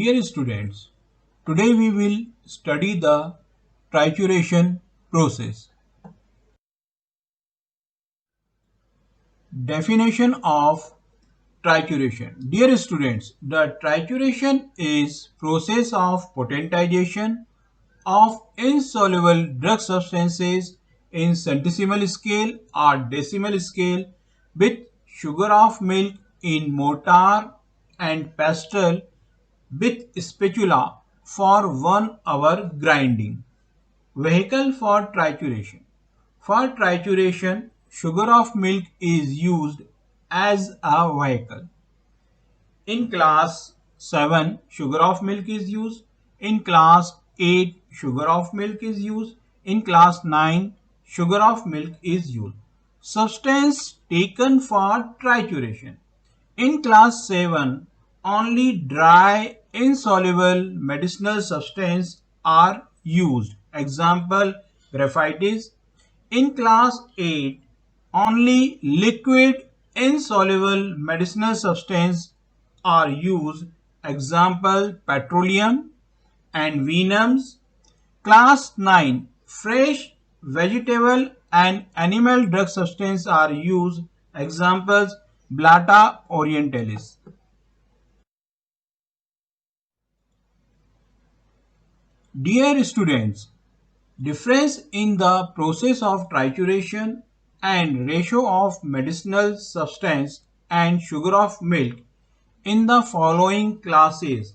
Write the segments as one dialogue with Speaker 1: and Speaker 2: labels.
Speaker 1: Dear students, today we will study the trituration process. Definition of trituration. Dear students, the trituration is process of potentization of insoluble drug substances in centesimal scale or decimal scale with sugar of milk in mortar and pestle with spatula for 1 hour grinding. Vehicle for trituration. For trituration, sugar of milk is used as a vehicle. In class 7, sugar of milk is used. In class 8, sugar of milk is used. In class 9, sugar of milk is used. Substance taken for trituration. In class 7, only dry insoluble medicinal substances are used. Example, graphites. In class 8, only liquid insoluble medicinal substances are used. Example, petroleum and venoms. Class 9, fresh vegetable and animal drug substances are used. Examples, Blata orientalis. Dear students, difference in the process of trituration and ratio of medicinal substance and sugar of milk in the following classes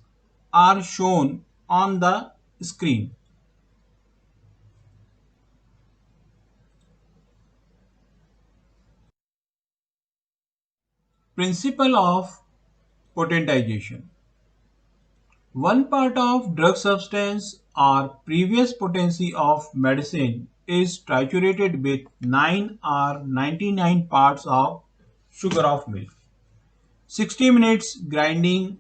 Speaker 1: are shown on the screen. Principle of potentization. One part of drug substance or previous potency of medicine is triturated with 9 or 99 parts of sugar of milk. 60 minutes grinding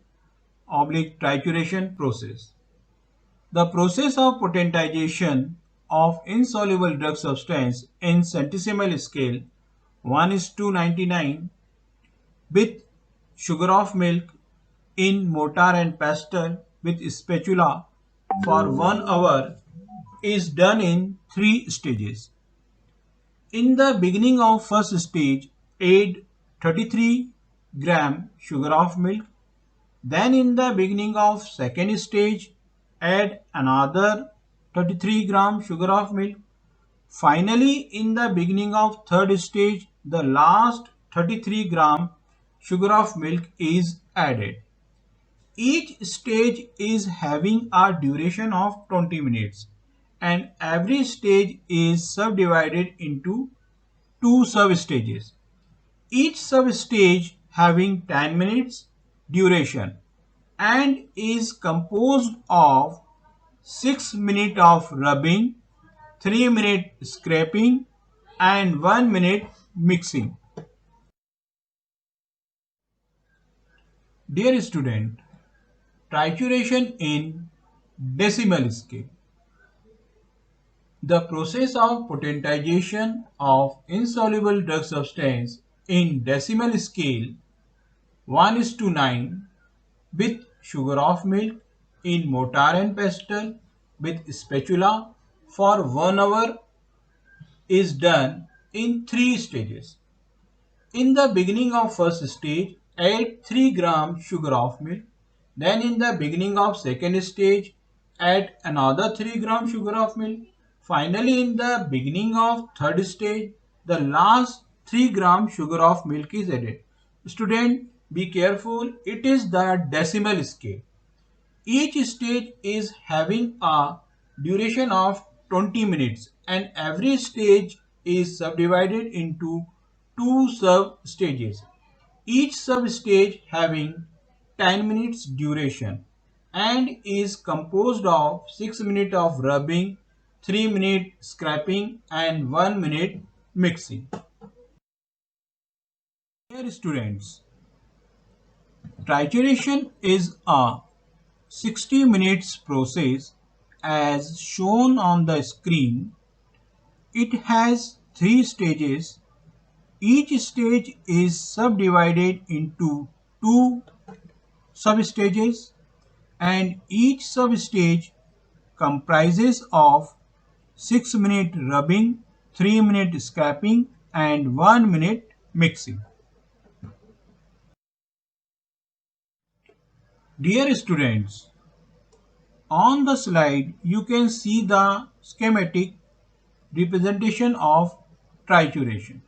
Speaker 1: oblique trituration process. The process of potentization of insoluble drug substance in centesimal scale 1:99 with sugar of milk in mortar and pestle with spatula for 1 hour is done in 3 stages. In the beginning of first stage, add 33 gram sugar of milk. Then in the beginning of second stage, add another 33 gram sugar of milk. Finally, in the beginning of third stage, the last 33 gram sugar of milk is added. Each stage is having a duration of 20 minutes and every stage is subdivided into two sub-stages. Each sub-stage having 10 minutes duration and is composed of 6 minutes of rubbing, 3 minutes scraping and 1 minute mixing. Dear student, trituration in decimal scale. The process of potentization of insoluble drug substance in decimal scale 1:9 with sugar of milk in mortar and pestle with spatula for 1 hour is done in 3 stages. In the beginning of first stage, add 3 gram sugar of milk. Then in the beginning of second stage, add another 3 gram sugar of milk. Finally, in the beginning of third stage, the last 3 gram sugar of milk is added. Student, be careful, it is the decimal scale. Each stage is having a duration of 20 minutes and every stage is subdivided into two sub-stages. Each sub-stage having 10 minutes duration and is composed of 6 minutes of rubbing, 3 minutes scraping and 1 minute mixing. Dear students, trituration is a 60 minutes process as shown on the screen. It has 3 stages. Each stage is subdivided into 2 sub-stages and each sub-stage comprises of 6 minute rubbing, 3 minute scraping and 1 minute mixing. Dear students, on the slide you can see the schematic representation of trituration.